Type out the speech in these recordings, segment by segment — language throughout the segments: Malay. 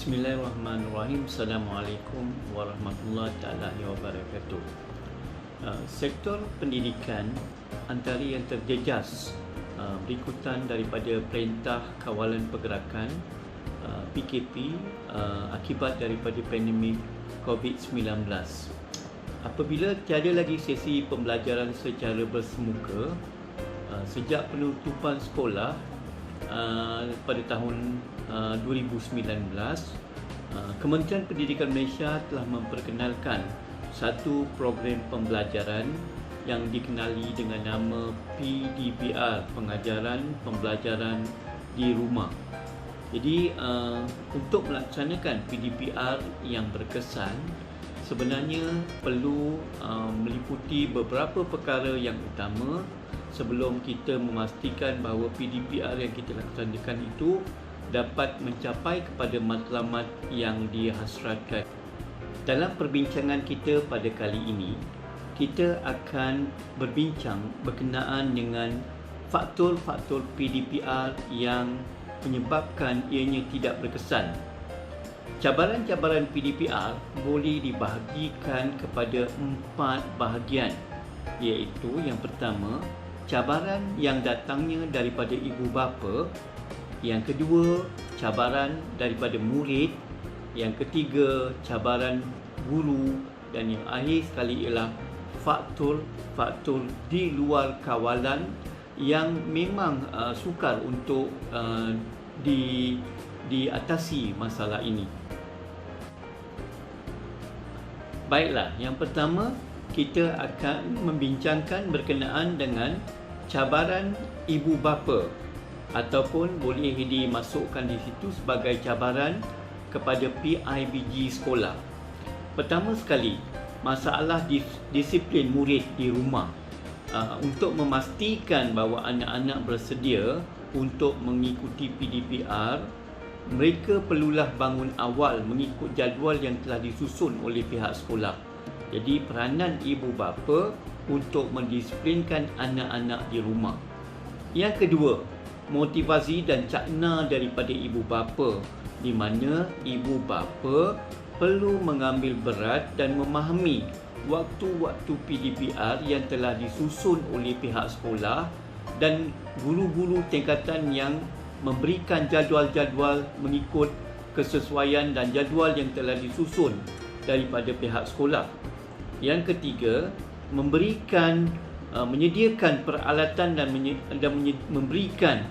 Bismillahirrahmanirrahim. Assalamualaikum warahmatullahi taala wabarakatuh. Sektor pendidikan antara yang terjejas berikutan daripada Perintah Kawalan Pergerakan PKP akibat daripada pandemik COVID-19. Apabila tiada lagi sesi pembelajaran secara bersemuka sejak penutupan sekolah pada tahun 2019, Kementerian Pendidikan Malaysia telah memperkenalkan satu program pembelajaran yang dikenali dengan nama PDPR, Pengajaran Pembelajaran di Rumah. Jadi untuk melaksanakan PDPR yang berkesan, sebenarnya perlu meliputi beberapa perkara yang utama sebelum kita memastikan bahawa PDPR yang kita laksanakan itu dapat mencapai kepada matlamat yang dihasratkan. Dalam perbincangan kita pada kali ini, kita akan berbincang berkenaan dengan faktor-faktor PDPR yang menyebabkan ianya tidak berkesan. Cabaran-cabaran PDPR boleh dibahagikan kepada 4 bahagian, iaitu yang pertama, cabaran yang datangnya daripada ibu bapa. Yang kedua, cabaran daripada murid. Yang ketiga, cabaran guru. Dan yang akhir sekali ialah faktor-faktor di luar kawalan yang memang sukar untuk diatasi masalah ini. Baiklah, yang pertama kita akan membincangkan berkenaan dengan cabaran ibu bapa, ataupun boleh dimasukkan di situ sebagai cabaran kepada PIBG sekolah. Pertama sekali, masalah disiplin murid di rumah. Untuk memastikan bahawa anak-anak bersedia untuk mengikuti PDPR, mereka perlulah bangun awal mengikut jadual yang telah disusun oleh pihak sekolah. Jadi peranan ibu bapa untuk mendisiplinkan anak-anak di rumah. Yang kedua, motivasi dan cakna daripada ibu bapa, di mana ibu bapa perlu mengambil berat dan memahami waktu-waktu PDPR yang telah disusun oleh pihak sekolah dan guru-guru tingkatan yang memberikan jadual-jadual mengikut kesesuaian dan jadual yang telah disusun daripada pihak sekolah. Yang ketiga, menyediakan peralatan dan memberikan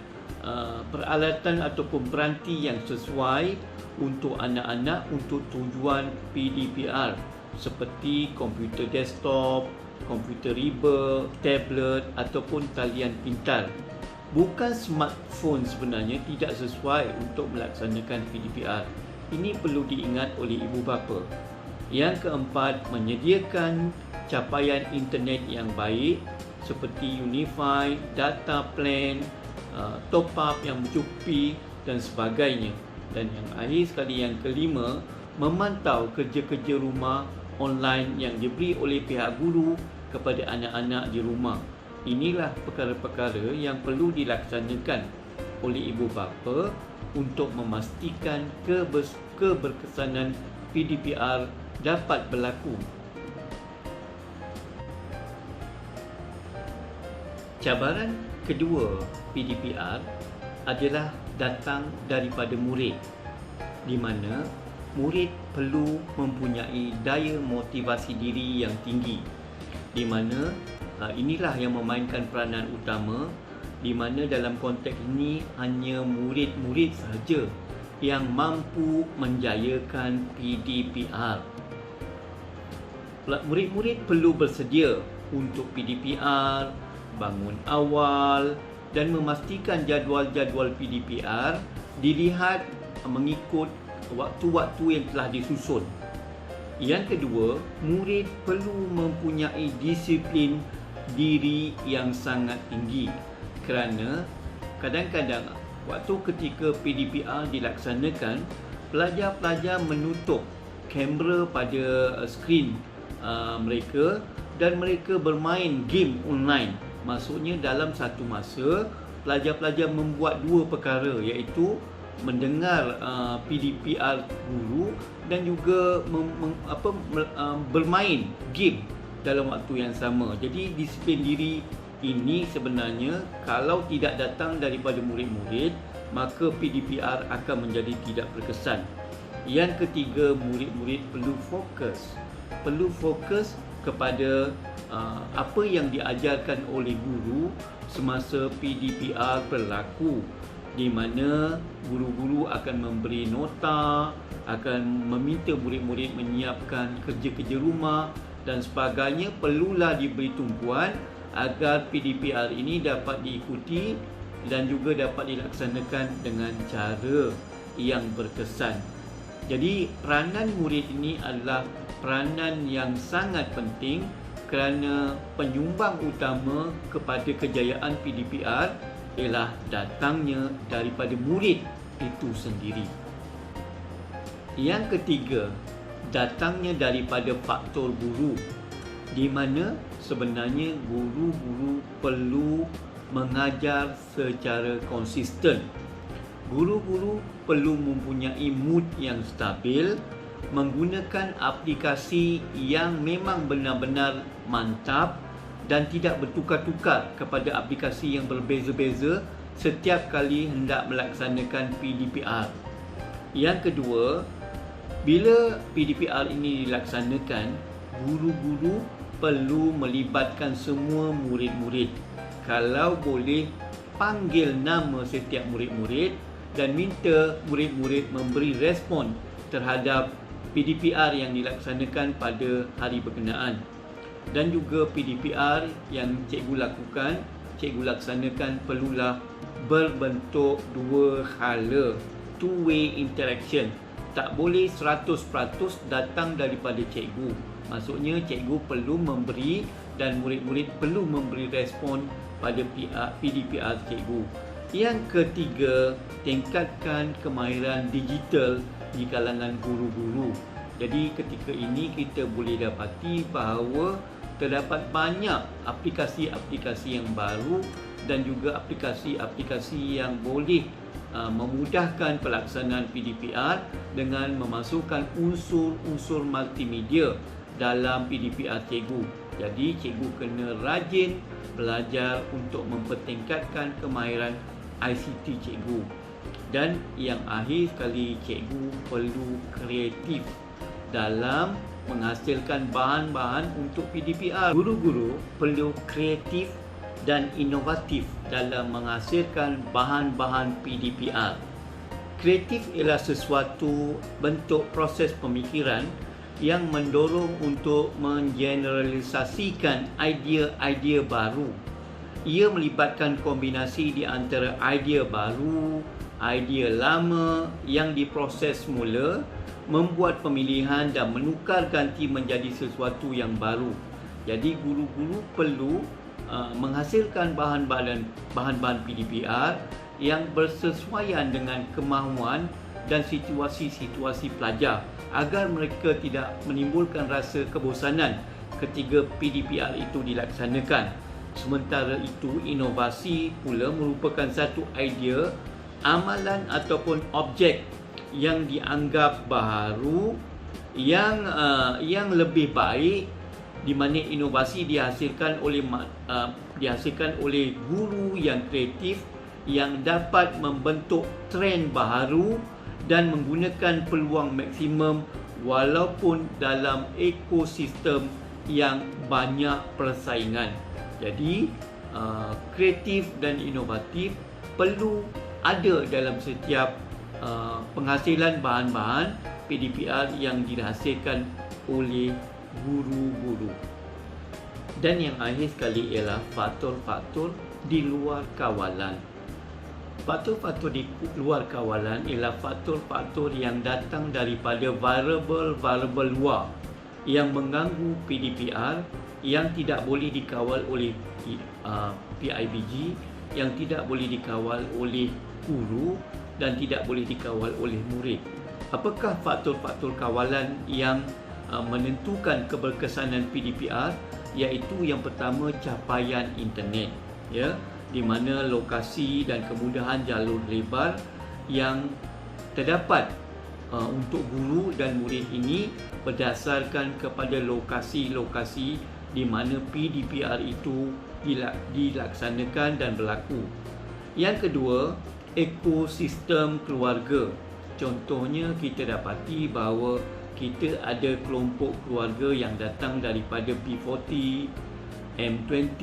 peralatan ataupun peranti yang sesuai untuk anak-anak untuk tujuan PDPR, seperti komputer desktop, komputer riba, tablet ataupun talian pintar. Bukan smartphone sebenarnya tidak sesuai untuk melaksanakan PDPR. Ini perlu diingat oleh ibu bapa. Yang keempat, menyediakan capaian internet yang baik seperti Unify, data plan, top up yang mencukupi dan sebagainya. Dan yang akhir sekali, yang kelima, memantau kerja-kerja rumah online yang diberi oleh pihak guru kepada anak-anak di rumah. Inilah perkara-perkara yang perlu dilaksanakan oleh ibu bapa untuk memastikan keberkesanan PDPR dapat berlaku. Cabaran kedua PDPR adalah datang daripada murid, di mana murid perlu mempunyai daya motivasi diri yang tinggi, di mana inilah yang memainkan peranan utama, di mana dalam konteks ini hanya murid-murid sahaja yang mampu menjayakan PDPR. Murid-murid perlu bersedia untuk PDPR, bangun awal dan memastikan jadual-jadual PDPR dilihat mengikut waktu-waktu yang telah disusun. Yang kedua, murid perlu mempunyai disiplin diri yang sangat tinggi, kerana kadang-kadang waktu ketika PDPR dilaksanakan, pelajar-pelajar menutup kamera pada skrin mereka dan mereka bermain game online. Maksudnya dalam satu masa pelajar-pelajar membuat dua perkara, iaitu mendengar PDPR guru dan juga bermain game dalam waktu yang sama. Jadi disiplin diri ini sebenarnya kalau tidak datang daripada murid-murid, maka PDPR akan menjadi tidak berkesan. Yang ketiga, murid-murid perlu fokus kepada apa yang diajarkan oleh guru semasa PDPR berlaku, di mana guru-guru akan memberi nota, akan meminta murid-murid menyiapkan kerja-kerja rumah dan sebagainya. Perlulah diberi tumpuan agar PDPR ini dapat diikuti dan juga dapat dilaksanakan dengan cara yang berkesan. Jadi peranan murid ini adalah peranan yang sangat penting kerana penyumbang utama kepada kejayaan PDPR ialah datangnya daripada murid itu sendiri. Yang ketiga, datangnya daripada faktor guru, di mana sebenarnya guru-guru perlu mengajar secara konsisten. Guru-guru perlu mempunyai mood yang stabil, menggunakan aplikasi yang memang benar-benar mantap dan tidak bertukar-tukar kepada aplikasi yang berbeza-beza setiap kali hendak melaksanakan PDPR. Yang kedua, bila PDPR ini dilaksanakan, guru-guru perlu melibatkan semua murid-murid. Kalau boleh, panggil nama setiap murid-murid dan minta murid-murid memberi respon terhadap PDPR yang dilaksanakan pada hari berkenaan. Dan juga PDPR yang cikgu lakukan, cikgu laksanakan perlulah berbentuk dua hala, two-way interaction. Tak boleh 100% datang daripada cikgu. Maksudnya cikgu perlu memberi dan murid-murid perlu memberi respon pada PDPR cikgu. Yang ketiga, tingkatkan kemahiran digital di kalangan guru-guru. Jadi ketika ini kita boleh dapati bahawa terdapat banyak aplikasi-aplikasi yang baru dan juga aplikasi-aplikasi yang boleh memudahkan pelaksanaan PDPR dengan memasukkan unsur-unsur multimedia dalam PDPR cikgu. Jadi cikgu kena rajin belajar untuk mempertingkatkan kemahiran ICT cikgu. Dan yang akhir sekali, cikgu perlu kreatif dalam menghasilkan bahan-bahan untuk PDPR. Guru-guru perlu kreatif dan inovatif dalam menghasilkan bahan-bahan PDPR. Kreatif ialah sesuatu bentuk proses pemikiran yang mendorong untuk mengeneralisasikan idea-idea baru. Ia melibatkan kombinasi di antara idea baru, idea lama yang diproses semula, membuat pemilihan dan menukar ganti menjadi sesuatu yang baru. Jadi guru-guru perlu menghasilkan bahan-bahan PDPR yang bersesuaian dengan kemahuan dan situasi-situasi pelajar agar mereka tidak menimbulkan rasa kebosanan ketika PDPR itu dilaksanakan. Sementara itu, inovasi pula merupakan satu idea, amalan ataupun objek yang dianggap baharu, yang lebih baik, di mana inovasi dihasilkan oleh guru yang kreatif yang dapat membentuk trend baharu dan menggunakan peluang maksimum walaupun dalam ekosistem yang banyak persaingan. Jadi kreatif dan inovatif perlu ada dalam setiap penghasilan bahan-bahan PDPR yang dihasilkan oleh guru-guru. Dan yang akhir sekali ialah faktor-faktor di luar kawalan. Faktor-faktor di luar kawalan ialah faktor-faktor yang datang daripada variabel-variabel luar yang mengganggu PDPR, yang tidak boleh dikawal oleh PIBG, yang tidak boleh dikawal oleh guru dan tidak boleh dikawal oleh murid. Apakah faktor-faktor kawalan yang menentukan keberkesanan PDPR? Iaitu yang pertama, capaian internet, ya, di mana lokasi dan kemudahan jalur lebar yang terdapat untuk guru dan murid ini berdasarkan kepada lokasi-lokasi di mana PDPR itu dilaksanakan dan berlaku. Yang kedua, ekosistem keluarga. Contohnya, kita dapati bahawa kita ada kelompok keluarga yang datang daripada P40, M20,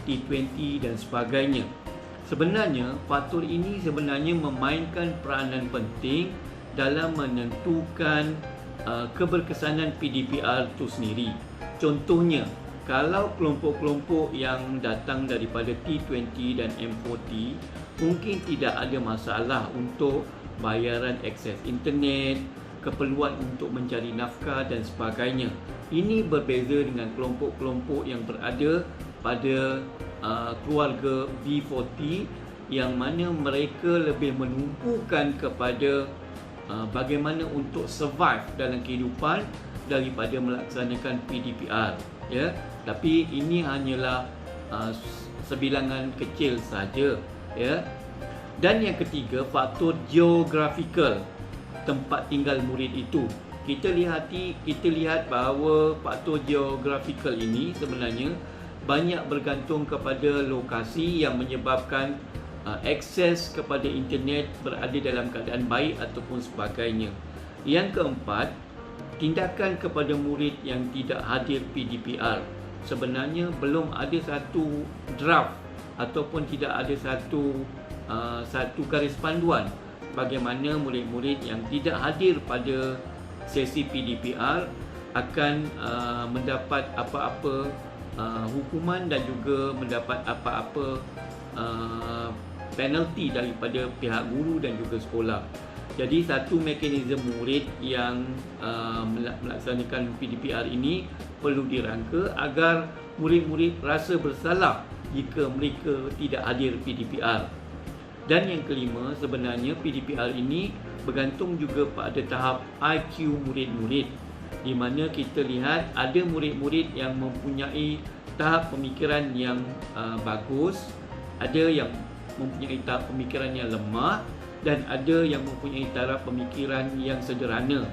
T20 dan sebagainya. Sebenarnya, faktor ini sebenarnya memainkan peranan penting dalam menentukan keberkesanan PDPR itu sendiri. Contohnya, kalau kelompok-kelompok yang datang daripada T20 dan M40 mungkin tidak ada masalah untuk bayaran akses internet, keperluan untuk mencari nafkah dan sebagainya. Ini berbeza dengan kelompok-kelompok yang berada pada keluarga B40 yang mana mereka lebih menumpukan kepada bagaimana untuk survive dalam kehidupan daripada melaksanakan PDPR, ya. Tapi ini hanyalah sebilangan kecil saja, ya. Dan yang ketiga, faktor geographical, tempat tinggal murid itu. Kita lihat bahawa faktor geographical ini sebenarnya banyak bergantung kepada lokasi yang menyebabkan akses kepada internet berada dalam keadaan baik ataupun sebagainya. Yang keempat, tindakan kepada murid yang tidak hadir PDPR. Sebenarnya belum ada satu draft ataupun tidak ada satu garis panduan bagaimana murid-murid yang tidak hadir pada sesi PDPR akan mendapat apa-apa hukuman dan juga mendapat apa-apa penalti daripada pihak guru dan juga sekolah. Jadi satu mekanisme murid yang melaksanakan PDPR ini perlu dirangka agar murid-murid rasa bersalah jika mereka tidak hadir PDPR. Dan yang kelima, sebenarnya PDPR ini bergantung juga pada tahap IQ murid-murid, di mana kita lihat ada murid-murid yang mempunyai tahap pemikiran yang bagus, ada yang mempunyai tahap pemikiran yang lemah dan ada yang mempunyai taraf pemikiran yang sederhana.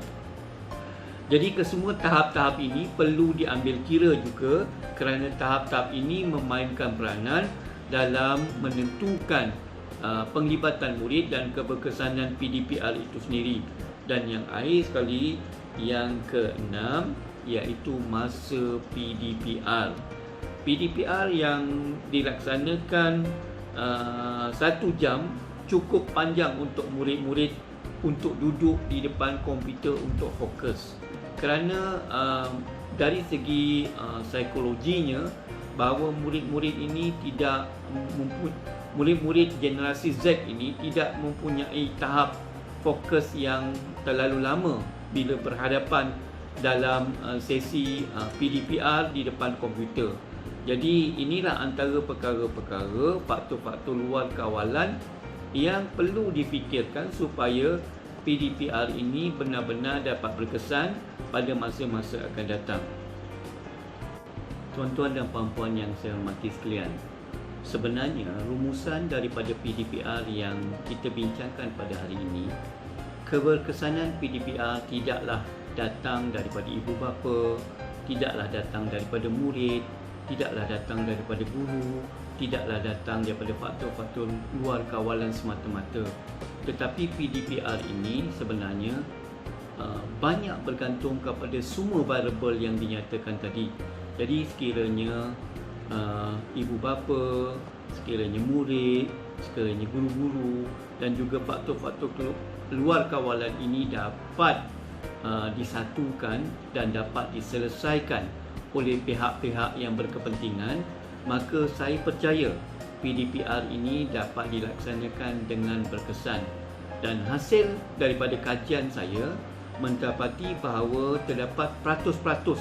Jadi kesemua tahap-tahap ini perlu diambil kira juga kerana tahap-tahap ini memainkan peranan dalam menentukan penglibatan murid dan keberkesanan PDPR itu sendiri. Dan yang akhir sekali, yang keenam, iaitu masa PDPR. PDPR yang dilaksanakan 1 jam cukup panjang untuk murid-murid untuk duduk di depan komputer untuk fokus. Kerana dari segi psikologinya, bahawa murid-murid ini tidak murid-murid generasi Z ini tidak mempunyai tahap fokus yang terlalu lama bila berhadapan dalam sesi PDPR di depan komputer. Jadi inilah antara perkara-perkara, faktor-faktor luar kawalan yang perlu difikirkan supaya PDPR ini benar-benar dapat berkesan pada masa-masa akan datang. Tuan-tuan dan puan-puan yang saya hormati sekalian, sebenarnya rumusan daripada PDPR yang kita bincangkan pada hari ini, keberkesanan PDPR tidaklah datang daripada ibu bapa, tidaklah datang daripada murid, tidaklah datang daripada guru, tidaklah datang daripada faktor-faktor luar kawalan semata-mata. Tetapi PDPR ini sebenarnya banyak bergantung kepada semua variabel yang dinyatakan tadi. Jadi sekiranya ibu bapa, sekiranya murid, sekiranya guru-guru dan juga faktor-faktor luar kawalan ini dapat disatukan dan dapat diselesaikan oleh pihak-pihak yang berkepentingan, maka saya percaya PDPR ini dapat dilaksanakan dengan berkesan. Dan hasil daripada kajian saya mendapati bahawa terdapat peratus-peratus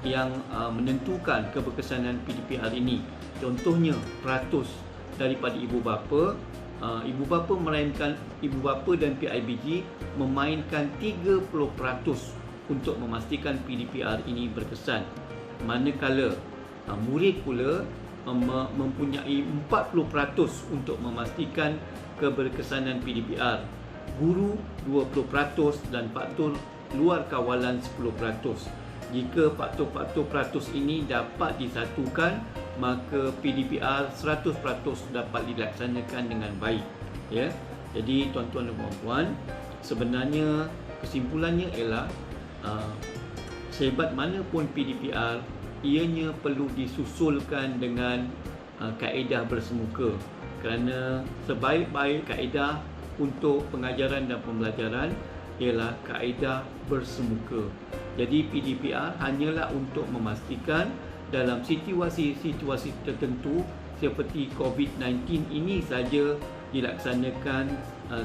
yang menentukan keberkesanan PDPR ini. Contohnya, peratus daripada ibu bapa. Ibu bapa dan PIBG memainkan 30% untuk memastikan PDPR ini berkesan. Manakala murid pula mempunyai 40% untuk memastikan keberkesanan PDPR, guru 20% dan faktor luar kawalan 10%. Jika faktor-faktor peratus ini dapat disatukan, maka PDPR 100% dapat dilaksanakan dengan baik. Ya. Jadi tuan-tuan dan puan-puan, sebenarnya kesimpulannya ialah sehebat mana pun PDPR, ianya perlu disusulkan dengan kaedah bersemuka, kerana sebaik-baik kaedah untuk pengajaran dan pembelajaran ialah kaedah bersemuka. Jadi PDPR hanyalah untuk memastikan dalam situasi-situasi tertentu seperti COVID-19 ini saja dilaksanakan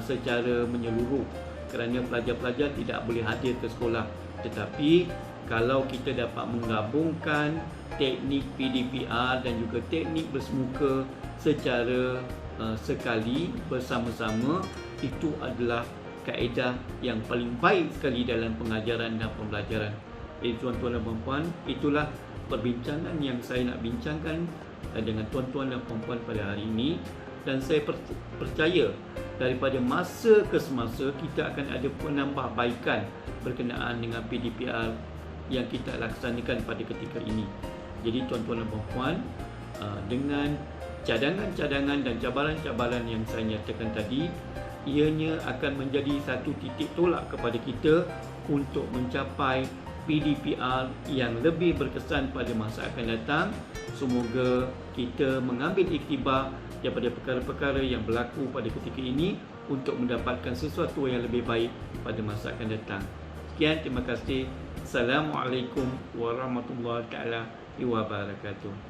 secara menyeluruh, kerana pelajar-pelajar tidak boleh hadir ke sekolah. Tetapi kalau kita dapat menggabungkan teknik PDPR dan juga teknik bersemuka secara sekali bersama-sama, itu adalah kaedah yang paling baik sekali dalam pengajaran dan pembelajaran. Jadi tuan-tuan dan puan-puan, itulah perbincangan yang saya nak bincangkan dengan tuan-tuan dan puan-puan pada hari ini, dan saya percaya daripada masa ke semasa kita akan ada penambahbaikan berkenaan dengan PDPR yang kita laksanakan pada ketika ini. Jadi tuan-tuan dan puan-puan, dengan cadangan-cadangan dan cabaran-cabaran yang saya nyatakan tadi, ianya akan menjadi satu titik tolak kepada kita untuk mencapai PDPR yang lebih berkesan pada masa akan datang. Semoga kita mengambil iktibar daripada perkara-perkara yang berlaku pada ketika ini untuk mendapatkan sesuatu yang lebih baik pada masa akan datang. Sekian, terima kasih. Assalamualaikum warahmatullahi wabarakatuh.